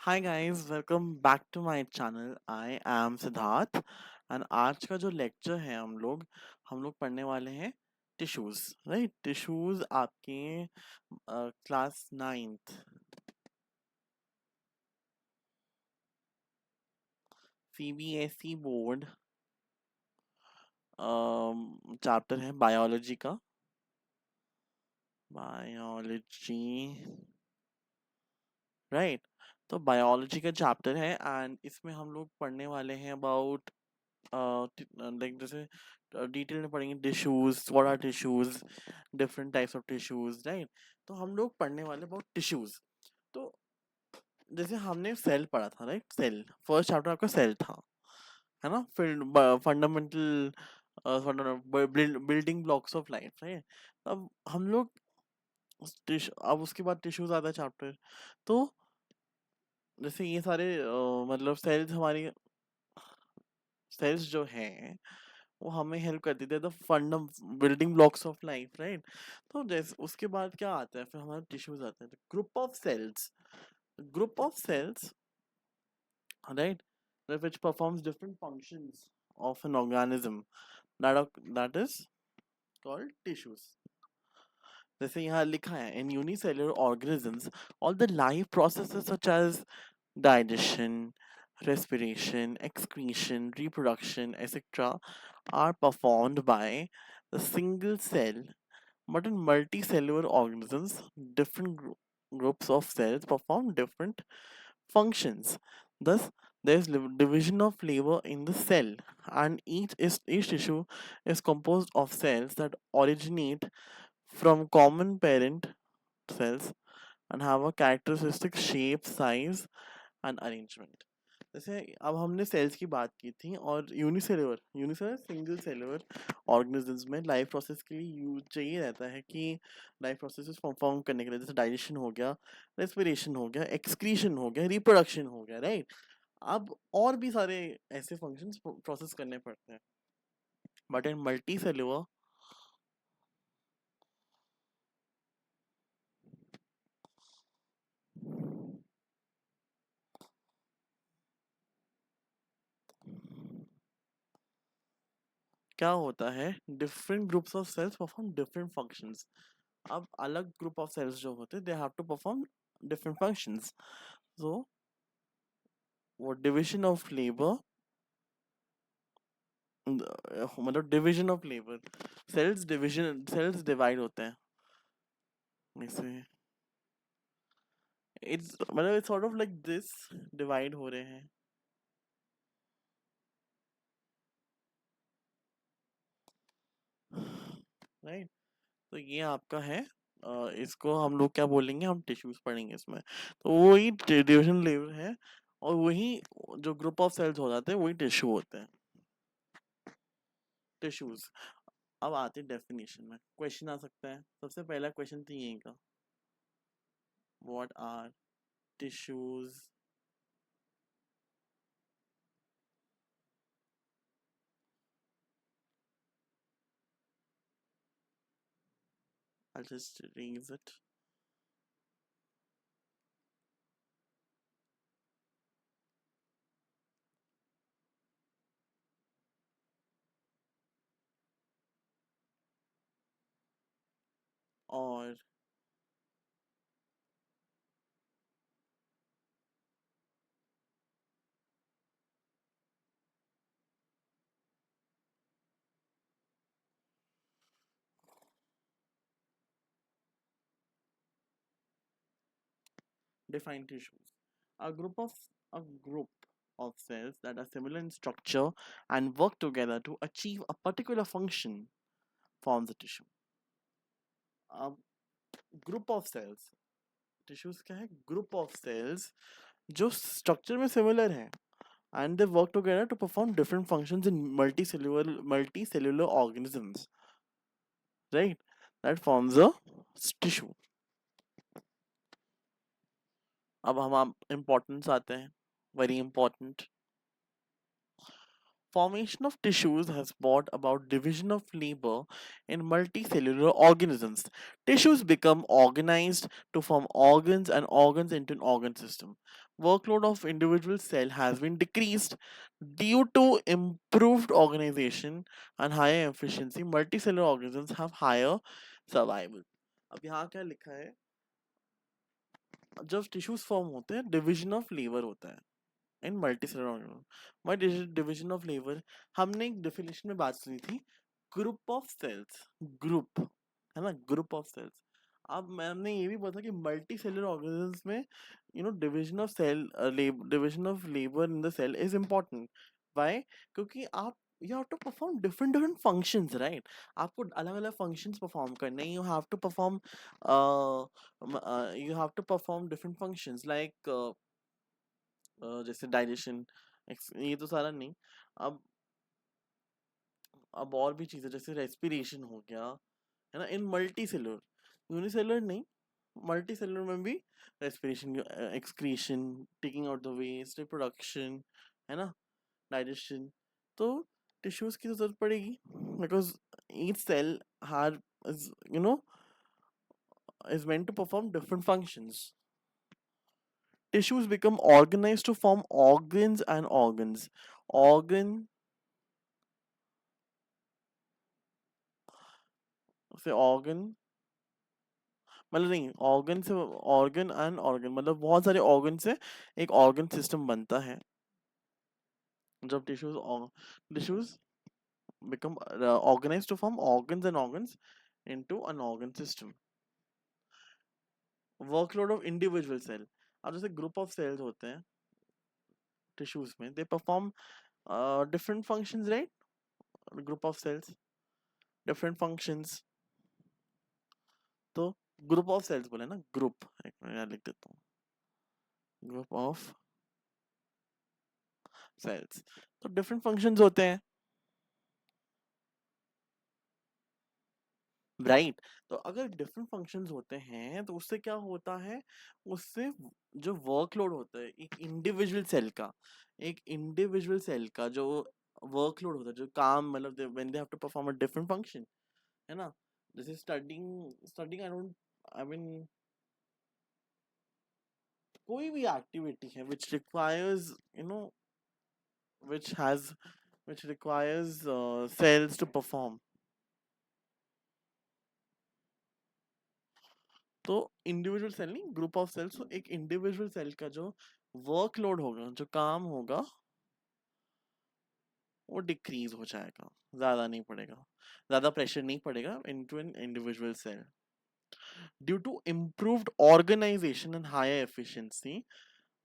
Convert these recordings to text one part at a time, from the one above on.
Hi guys, welcome back to my channel. I am Siddharth and आज का जो lecture है हम लोग पढ़ने वाले हैं टिश्यूज। राइट, टिश्यूज आपके class ninth CBSE board chapter है बायोलॉजी का। Biology, right. तो बायोलॉजी का चैप्टर है एंड इसमें हम लोग पढ़ने वाले हैं अबाउट लाइक जैसे डिटेल में पढ़ेंगे tissues, what are tissues, different types of tissues, right. तो हम लोग पढ़ने वाले अबाउट टिश्यूज। तो जैसे हमने सेल पढ़ा था, राइट। सेल फर्स्ट चैप्टर आपका सेल था, है ना। फिर fundamental building blocks of life, right. अब हम लोग अब उसके बाद टिश्यूज आता है चैप्टर। तो जैसे ये सारे मतलब सेल्स, हमारी सेल्स जो हैं वो हमें हेल्प करती थी the fundamental building blocks of life, right. तो जैसे उसके बाद क्या आता है, फिर हमारे टिश्यूज आते हैं, group of cells. Group of cells, right, which performs different functions of an organism, that is called tissues. जैसे यहाँ लिखा है, in unicellular organisms all the life processes such as digestion, respiration, excretion, reproduction, etc. are performed by the single cell. But in multicellular organisms, different groups of cells perform different functions. Thus, there is division of labor in the cell, and each tissue is composed of cells that originate from common parent cells and have a characteristic shape, size, and arrangement. जैसे अब हमने sales की बात की थी, और unicellular unicellular single cellular organisms में life process के लिए यूज चाहिए रहता है कि लाइफ प्रोसेसेस परफॉर्म करने के लिए, जैसे डाइजेशन हो गया, रेस्पिरेशन हो गया, एक्सक्रीशन हो गया, रिप्रोडक्शन हो गया, राइट। अब और भी सारे ऐसे फंक्शंस प्रोसेस करने पड़ते हैं, बट इन मल्टी सेलुलर क्या होता है, different groups of cells perform different functions. अब अलग ग्रुप ऑफ सेल्स जो होते हैं, they have to perform different functions. So वो डिविजन ऑफ लेबर, मतलब division of labour, cells divide होते हैं इसमें। इट्स मतलब it's sort of like this, divide हो रहे हैं, राइट। तो ये आपका है, इसको हम लोग क्या बोलेंगे, हम टिश्यूज पढ़ेंगे इसमें। तो वही डिवीजन लेबर है, और वही जो ग्रुप ऑफ सेल्स हो जाते हैं वही टिश्यू होते हैं, टिश्यूज। अब आते हैं डेफिनेशन में, क्वेश्चन आ सकता है। सबसे पहला क्वेश्चन तो यही का, what are tissues. I'll just erase it. और define tissues. A group of a group of cells that are similar in structure and work together to achieve a particular function forms a tissue. A group of cells, tissues क्या है, group of cells जो structure में similar है, and they work together to perform different functions in multicellular organisms, right? That forms a tissue. अब हम importance आते हैं, very important. Formation of tissues has brought about division of labor in multicellular organisms. Tissues become organized to form organs and organs into an organ system. Workload of individual cell has been decreased due to improved organization and higher efficiency. Multicellular organisms have higher survival. अब यहाँ क्या लिखा है, जब tissues form होते हैं division of labour होता है in multicellular organism. What is division of labour? हमने एक डेफिनेशन में बात सुनी थी, ग्रुप ऑफ सेल्स. ग्रुप है ना, ग्रुप ऑफ सेल्स. अब मैंने ये भी बताया कि मल्टी सेलुलर ऑर्गेनिजम्स में division of cell, division of labour in the cell is important. Why? क्योंकि आप you have to perform different different functions, right? आपको अलग अलग फंक्शंस परफॉर्म करने, you have to perform different functions like जैसे digestion. ये तो सारा नहीं. अब और भी चीजें जैसे रेस्पिरेशन हो गया, है ना, इन मल्टी सेलुलर. यूनिसेलुलर नहीं, मल्टी सेलुलर में भी respiration, excretion, taking out the waste, reproduction, है ना, डाइजेशन. तो टिश्यूज की तो जरूरत पड़ेगी because each cell has is you know is meant to perform different functions. Tissues become organized to form organs and organs. Organ से organ मतलब नहीं, organ से organ and organ मतलब बहुत सारे organ से एक organ system बनता है. जब tissues become organized to form organs and organs into an organ system. Workload of individual cell. अब जैसे group of cells होते हैं tissues में, they perform different functions, right? Group of cells, different functions. तो group of sales बोले ना, group, एक minute यहाँ लिख देता हूँ, ग्रुप ऑफ सेल्स. तो डिफरेंट फंक्शंस होते हैं, राइट? तो अगर डिफरेंट फंक्शंस होते हैं तो उससे क्या होता है, उससे जो वर्कलोड होता है एक इंडिविजुअल सेल का जो वर्कलोड होता है, जो काम, मतलब when they have to perform a different function, है ना. जैसे studying studying I don't, I mean कोई भी एक्टिविटी है which requires which has which requires cells to perform. तो इंडिविजुअल सेल नहीं, ग्रुप ऑफ सेल्स. तो एक इंडिविजुअल सेल का जो वर्कलोड होगा, जो काम होगा, वो डिक्रीज हो जाएगा, ज्यादा नहीं पड़ेगा, ज्यादा प्रेशर नहीं पड़ेगा into an individual cell due to improved organisation and higher efficiency.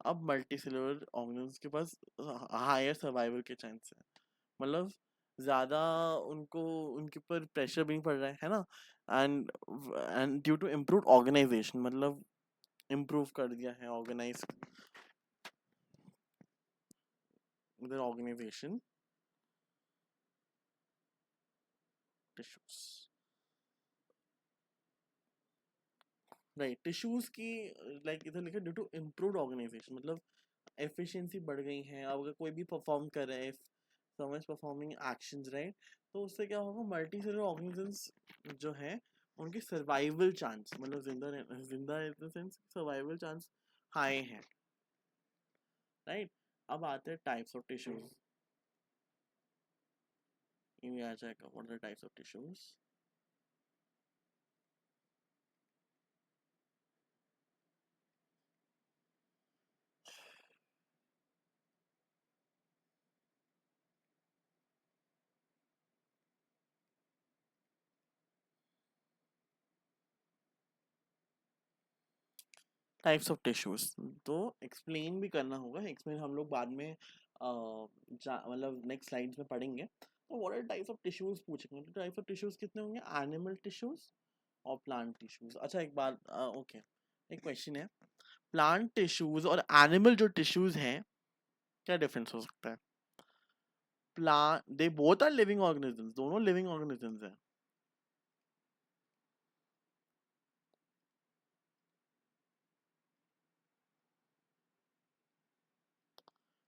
अब मल्टीसेलुलर ऑर्गेनिज्म के पास हायर सर्वाइवल के चांस है, मतलब ज्यादा उनको उनके ऊपर प्रेशर भी नहीं पड़ रहा है ना. And due to improve organisation मतलब इम्प्रूव कर दिया है organise organisation tissues, right. Tissues की लाइक इधर लिखा ड्यू टू इम्प्रूव ऑर्गेनाइजेशन मतलब एफिशिएंसी बढ़ गई है. अब अगर कोई भी परफॉर्म कर रहा है, समझ परफॉर्मिंग एक्शंस, राइट, तो उससे क्या होगा, मल्टी सेलुलर ऑर्गेनिजम्स जो हैं उनकी सर्वाइवल चांस, मतलब जिंदा in the sense survival chance high है, राइट. अब आते हैं टाइप्स ऑफ टिश्यूज. ये आ जाएगा, what are the types of tissues. Types of tissues तो एक्सप्लेन भी करना होगा. एक्सप्लेन हम लोग बाद में मतलब नेक्स्ट स्लाइड्स में पढ़ेंगे. तो what are types of tissues पूछेंगे. तो टाइप्स ऑफ टिश्यूज कितने होंगे, एनिमल टिश्यूज और प्लांट टिश्यूज. अच्छा एक बात, ओके, एक क्वेश्चन है, प्लांट टिश्यूज और एनिमल जो टिश्यूज हैं, क्या डिफरेंस हो सकता है? Plant, they both are living organisms, दोनों लिविंग ऑर्गेनिजम्स हैं.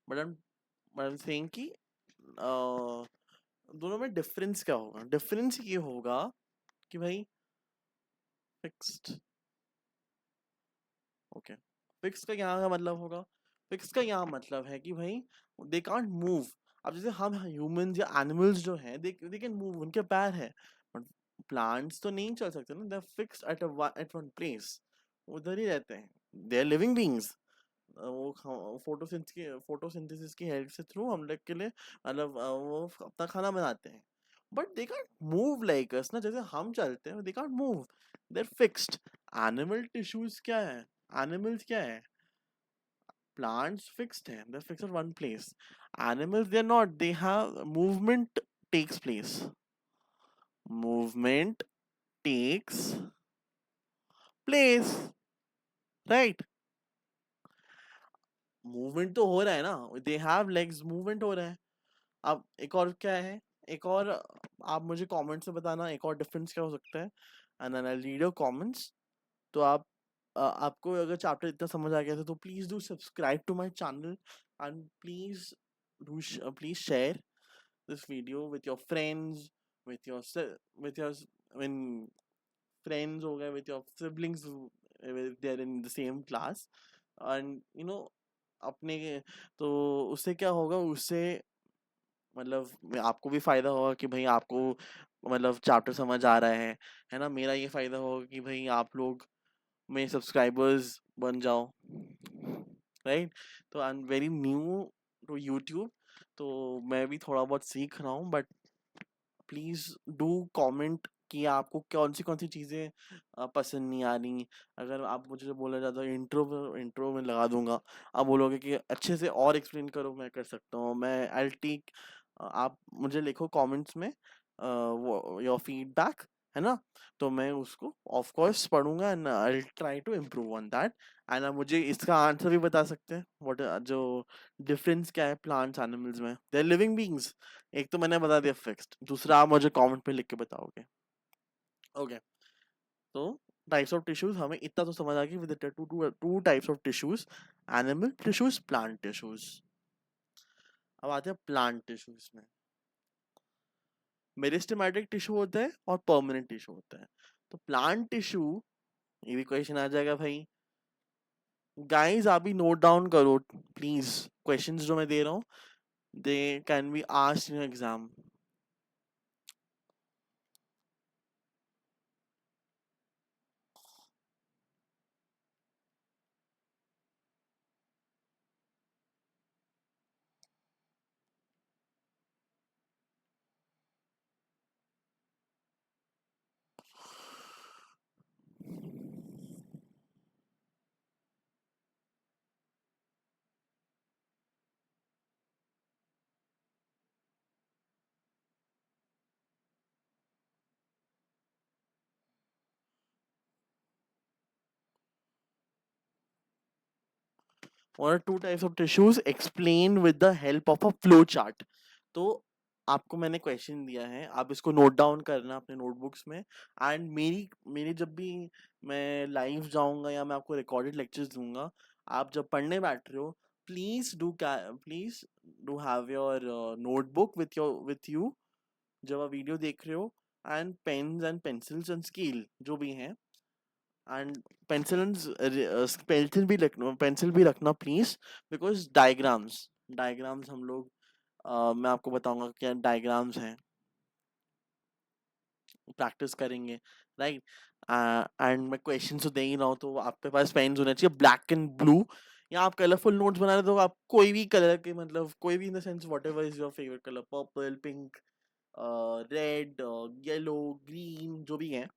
बट आई एम सेइंग कि दोनों में डिफरेंस क्या होगा. डिफरेंस ये होगा कि भाई फिक्स्ड, ओके, फिक्स का यहाँ का मतलब होगा फिक्स का यहाँ मतलब है कि भाई दे कांट मूव। अब जैसे हम ह्यूमंस या एनिमल्स जो हैं दे कैन मूव, उनके पैर हैं, बट प्लांट्स तो नहीं चल सकते ना, they are fixed at one place, उधर ही रहते हैं, दे आर लिविंग बीइंग्स। वो फोटोसिंथेसिस की हेल्प से थ्रू हम लोग के लिए मतलब वो अपना खाना बनाते हैं, but they can't move like us ना, जैसे हम चलते हैं they can't move, they are fixed. Animal tissues क्या है, एनिमल्स क्या है, plants fixed hai, they're fixed at one place. Animals, they're not, they have movement takes place, movement takes place, right? Movement तो हो रहा है ना, दे हैव लेग्स, मूवमेंट हो रहा है। अब एक और क्या है, एक और आप मुझे कमेंट्स में बताना एक और डिफरेंस क्या हो सकता है, and I read your comments. तो आप आपको अगर चैप्टर इतना समझ आ गया था तो please do subscribe to my channel, and please do please share this video with your friends, with your with your when friends हो गए, with your siblings if they're in the same class, and you know अपने तो उससे क्या होगा, उससे मतलब आपको भी फायदा होगा कि भाई आपको मतलब चैप्टर समझ आ रहा है ना, मेरा ये फायदा होगा कि भाई आप लोग में सब्सक्राइबर्स बन जाओ, राइट? तो I am very new to YouTube, तो मैं भी थोड़ा बहुत सीख रहा हूँ, बट प्लीज़ डू कमेंट कि आपको कौन सी चीज़ें पसंद नहीं आ रही। अगर आप मुझे जो बोला जाता है इंट्रो में लगा दूंगा, आप बोलोगे कि अच्छे से और एक्सप्लेन करो, मैं कर सकता हूँ, मैं आई टेक, आप मुझे लिखो कमेंट्स में वो योर फीडबैक, है ना? तो मैं उसको ऑफ कोर्स पढ़ूंगा and I will try to improve on that. And आप मुझे इसका आंसर भी बता सकते हैं, व्हाट जो डिफरेंस क्या है प्लांट्स एनिमल्स में, दे आर लिविंग बीइंग्स। एक तो मैंने बता दिया फिक्स्ड, दूसरा आप मुझे कमेंट पे लिख के बताओगे। ओके, तो टाइप्स ऑफ टिश्यूज हमें इतना तो समझ आ गया, with two types of tissues, animal tissues, plant tissues. अब आते हैं प्लांट टिश्यूज में। मेरिस्टेमेटिक टिश्यू होता है और परमानेंट टिश्यू होता है। तो प्लांट टिश्यू, ये भी क्वेश्चन आ जाएगा भाई, गाइस आप भी नोट डाउन करो प्लीज, क्वेश्चंस जो मैं दे रहा हूँ they can be asked in exam. What are two types of tissues explained with the help of a flow chart? तो आपको मैंने क्वेश्चन दिया है, आप इसको नोट डाउन करना अपने नोटबुक्स में, एंड मेरी मेरी जब भी मैं लाइव जाऊंगा या मैं आपको रिकॉर्डेड लेक्चर्स दूंगा, आप जब पढ़ने बैठ रहे हो, please do have your notebook with you जब आप वीडियो देख रहे हो, and pains and pencils and scale जो भी हैं, एंड पेंसिल भी रखना प्लीज, बिकॉज डायग्राम्स हम लोग मैं आपको बताऊंगा क्या डायग्राम्स हैं, प्रैक्टिस करेंगे, राइट? एंड मैं क्वेश्चन तो दे ही रहा हूँ, तो आपके पास पेन्स होने चाहिए ब्लैक एंड ब्लू, या आप कलरफुल नोट्स बना रहे हो तो आप कोई भी कलर के, मतलब कोई भी इन the sense what ever is your favourite colour, purple, pink, red, yellow, green, जो भी है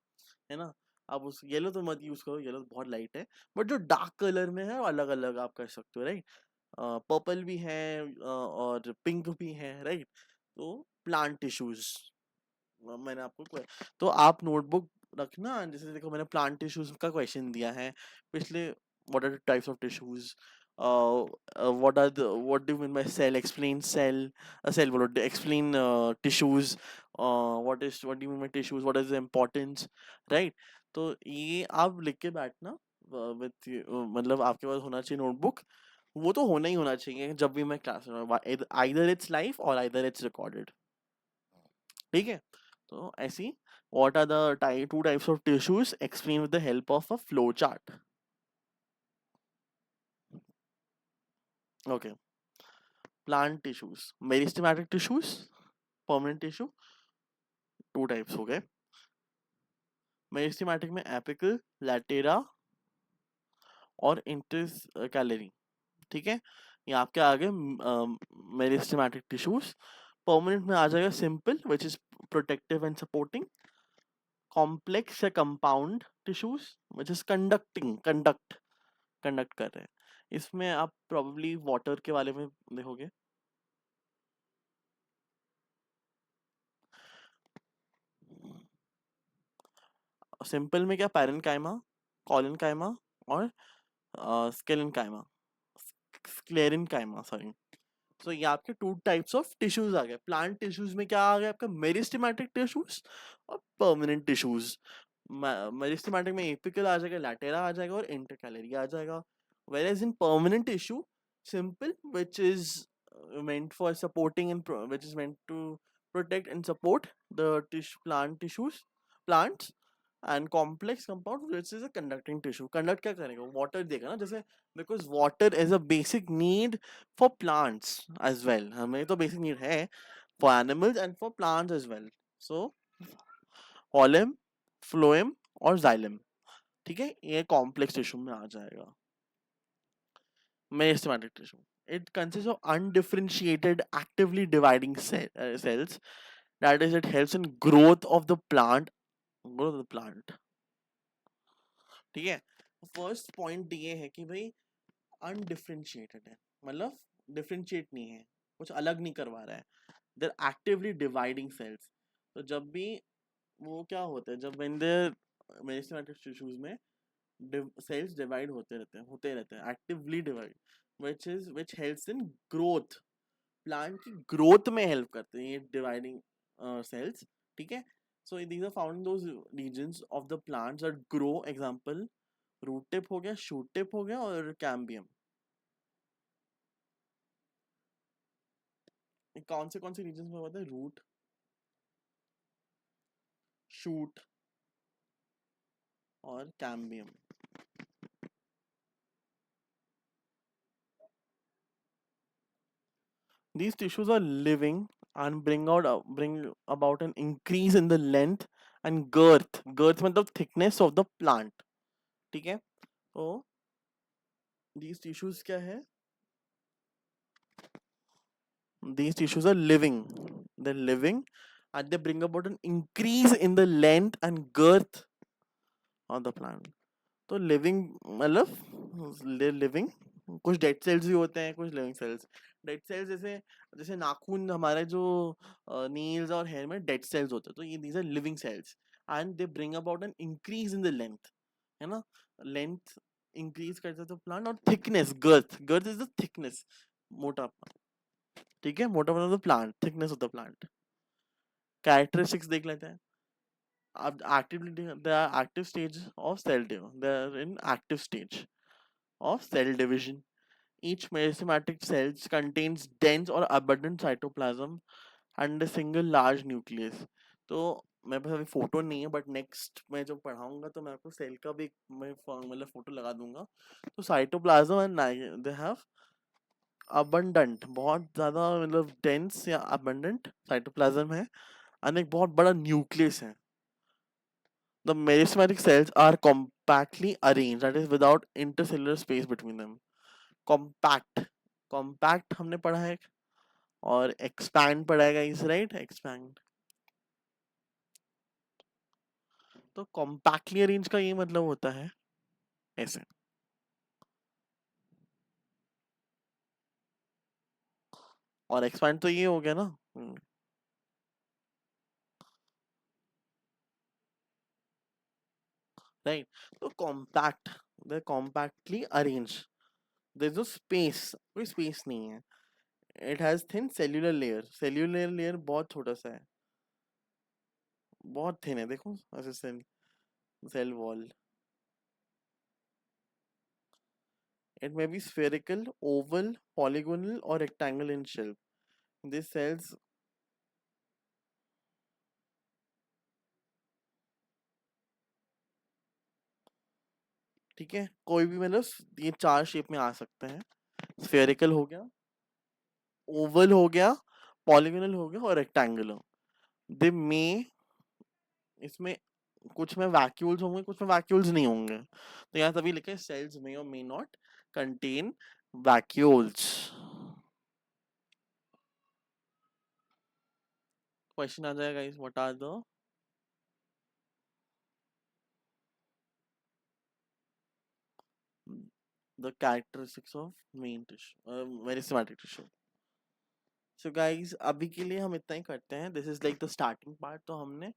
ना? आप उस येलो तो मत यूज करो, येलो तो बहुत लाइट है, बट जो डार्क कलर में है अलग अलग आप कर सकते हो, राइट? पर्पल भी है और पिंक भी है, राइट? तो प्लांट टिश्यूज मैंने आपको तो आप नोटबुक रखना, जैसे देखो मैंने प्लांट टिश्यूज का क्वेश्चन दिया है पिछले, what are the types of tissues, what do you mean by cell, explain cell, cell बोलो, explain tissues, what do you mean by tissues, what is the importance, right? तो ये आप लिख के बैठना विथ, मतलब आपके पास होना चाहिए नोटबुक, वो तो होना ही होना चाहिए जब भी मैं क्लास में, आइदर इट्स लाइव और आइदर इट्स रिकॉर्डेड, ठीक है? तो ऐसी, what are the two types of tissues explained with the help of a flow chart? Okay, plant tissues, meristematic tissues, permanent tissue, two types हो गए। Meristematic में apical, लैटेरा और intercalary, ठीक है, ये आपके आगे मेरिस्टेमेटिक टिश्यूज। परमानेंट में आ जाएगा simple which is protective and supporting, complex या compound tissues which is conduct कर रहे हैं। इसमें आप प्रॉब्ली वाटर के बारे में देखोगे। सिंपल में क्या, पैरेन्काइमा, कॉलिनकाइमा और स्केलेनकाइमा, स्क्लेरेनकाइमा सॉरी। तो ये आपके टू टाइप्स ऑफ टिश्यूज आ गए। प्लांट टिश्यूज में क्या आ गया आपका, मेरिस्टेमेटिक टिश्यूज और परमानेंट टिश्यूज। मेरिस्टेमेटिक में एपिकल आ जाएगा, लैटेरा आ जाएगा और इंटरकैलरी आ जाएगा। whereas in permanent tissue, simple, which is meant for supporting and which is meant to protect and support the plant tissues, plants, and complex compound which is a conducting tissue। conduct क्या करेगा, water देगा ना, जैसे because water is a basic need for plants as well, हमें तो basic need है for animals and for plants as well। so phloem, phloem और xylem, ठीक है, ये complex tissue में आ जाएगा। Meristematic tissue, it consists of undifferentiated actively dividing cells, that is it helps in growth of the plant, ठीक है। First point ये है कि भाई अनडिफरेंशिएटेड है, मतलब डिफरेंशिएट नहीं है, कुछ अलग नहीं करवा रहा है। देर एक्टिवली डिवाइडिंग सेल्स। तो जब भी वो क्या होता है, जब when they're मेरिस्टेमेटिक टिश्यूज में सेल्स डिवाइड होते रहते हैं actively divide, which helps in growth, plant की ग्रोथ में हेल्प करते हैं ये डिवाइडिंग सेल्स, ठीक है। So these are found in those regions of the plants that grow, example root tip हो गया, शूट टिप हो गया और कैम्बियम। कौन से रीजन में होता है, रूट, शूट और cambium. These tissues are living and bring about an increase in the length and girth, girth मतलब thickness of the plant, ठीक है। तो these tissues क्या है, these tissues are living, they're living and they bring about an increase in the length and girth of the plant। तो living मतलब living, कुछ dead cells भी होते हैं, कुछ लिविंग सेल्स। डेड सेल्स जैसे जैसे नाखून हमारे जो नील्स और हेयर में डेड सेल्स होते हैं, तो ये these are living cells and they bring about an increase in the length, है ना, लेंथ इंक्रीज करता है तो प्लांट, और thickness, girth, girth is the thickness, मोटापा, ठीक है, मोटापा of the plant, thickness of the plant. Characteristics देख लेते हैं। अब actively they are active stage of they are in active stage of cell division। each meristematic cell contains dense or abundant cytoplasm and a single large nucleus। तो मेरे पास अभी photo नहीं है, but next मैं जब पढ़ाऊंगा तो मैं आपको सेल का भी मैं मतलब फोटो लगा दूंगा। तो cytoplasm and they have abundant, बहुत ज्यादा मतलब डेंस या अबंडेंट साइटोप्लाज्म है, और एक बहुत बड़ा न्यूक्लियस है। The meristematic cells are compactly arranged, that is without intercellular space between them। Compact, compact हमने पढ़ा है, और expand पढ़ा है गाइस, राइट, expand। तो compactly arranged का ये मतलब होता है ऐसे, और expand तो ये हो गया ना, राइट। तो compact, they're compactly arranged, there's no space, कोई space नहीं है। It has thin cellular layer, cellular layer बहुत छोटा सा है, बहुत थिन है, देखो ऐसे cell, cell wall. It may be spherical, oval, polygonal or rectangle in shape। These cells, ठीक है, कोई भी मतलब ये चार शेप में आ सकते हैं। स्फेरिकल हो गया, ओवल हो गया, पॉलीगोनल हो गया और रेक्टेंगुलर। दे मे इसमें कुछ में वैक्यूल्स होंगे, कुछ में वैक्यूल्स नहीं होंगे। तो यहाँ तभी लिखे सेल्स मे और may not contain vacuoles. Question आ जाएगा इस what are the characteristics of main tissue, meristematic tissue. So guys, अभी के लिए हम इतना ही करते हैं। This is like the starting part. तो हमने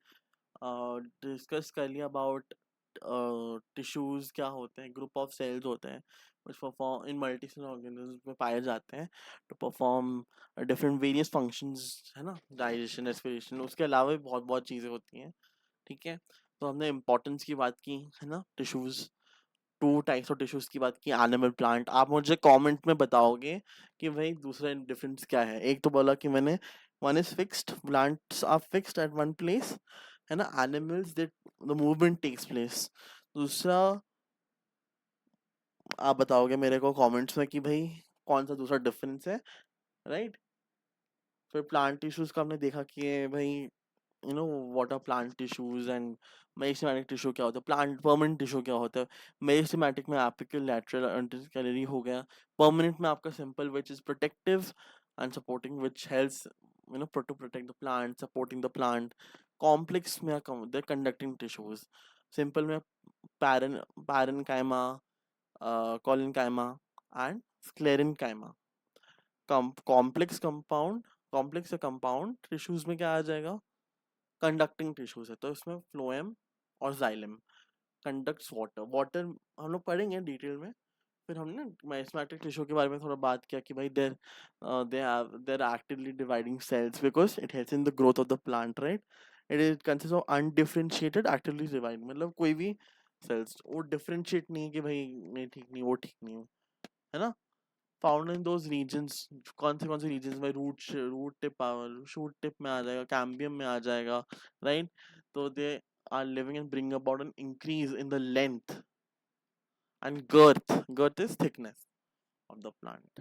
डिस्कस कर लिया अबाउट टिश्यूज क्या होते हैं, ग्रुप ऑफ सेल्स होते हैं which perform in multicellular organisms में पाए जाते हैं to perform different various functions, है ना, डाइजेशन, रेस्पिरेशन। उसके अलावा भी बहुत बहुत चीज़ें होती हैं। ठीक है, तो हमने इम्पोर्टेंस की बात की, है ना, tissues, two types of tissues की बात की, एनिमल, प्लांट। आप मुझे कमेंट में बताओगे कि भाई दूसरा डिफरेंस क्या है। एक तो बोला कि मैंने one is fixed, plants are fixed at one place, है ना, animals that the movement takes place. दूसरा आप बताओगे मेरे को कमेंट्स में कि भाई कौन सा दूसरा डिफरेंस है, राइट। फिर प्लांट टिश्यूज का हमने देखा कि भाई you know what are plant tissues and meristematic tissue क्या होता है, प्लांट परमानेंट टिश्यू क्या होता है। मेरिस्टेमेटिक में एपिकल, लैटरल, इंटरकैलरी हो गया। परमानेंट में आपका simple which is protective and supporting which helps you know to protect the plant, supporting the plant. Complex में द कंडक्टिंग टिश्यूज। सिंपल में paren parenchyma, collenchyma and sclerenchyma. Complex compound, complex या compound tissues में क्या आ जाएगा, conducting tissues है। तो इसमें phloem और जाइलम कंडक्ट्स वाटर। वाटर हम लोग पढ़ेंगे डिटेल में। फिर हमने मेरिस्टेमेटिक टिश्यू के बारे में थोड़ा बात किया कि भाई there actively dividing cells because it helps in the growth of the plant, right. It is consist of undifferentiated actively divide, मतलब कोई भी सेल्स वो डिफरेंशिएट नहीं है कि भाई नहीं ठीक नहीं वो ठीक नहीं, है ना। फाउंड इन दोज रीजन्स, कौन से रीजन्स में, रूट टिप, शूट टिप में आ जाएगा, कैम्बियम में आ जाएगा, राइट। तो they are living and bring about an increase in the length and girth is thickness of the plant,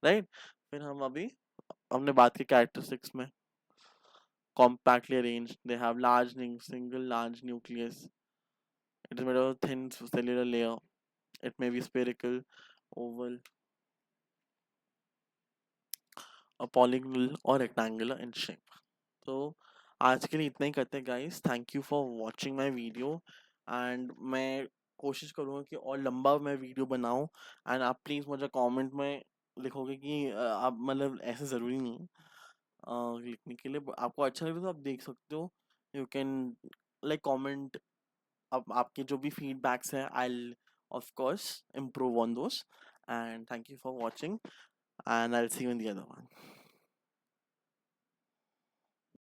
right. फिर हम अभी हमने बात की कैरेक्टरिस्टिक्स में, compactly arranged, they have single large nucleus, it is made of a thin cellular layer, it may be spherical, oval, a polygonal or rectangular in shape। तो आज के लिए इतना ही करते हैं guys. Thank you for watching my video and मैं कोशिश करूँगा कि और लंबा मैं वीडियो बनाऊँ। एंड आप प्लीज़ मुझे कमेंट में लिखोगे कि आप मतलब ऐसे ज़रूरी नहीं है लिखने के लिए, आपको अच्छा लगे तो आप देख सकते हो। यू कैन लाइक कमेंट, अब आपके जो भी फीडबैक्स हैं I of course improve on those. And thank you for watching and I will see you in the other one.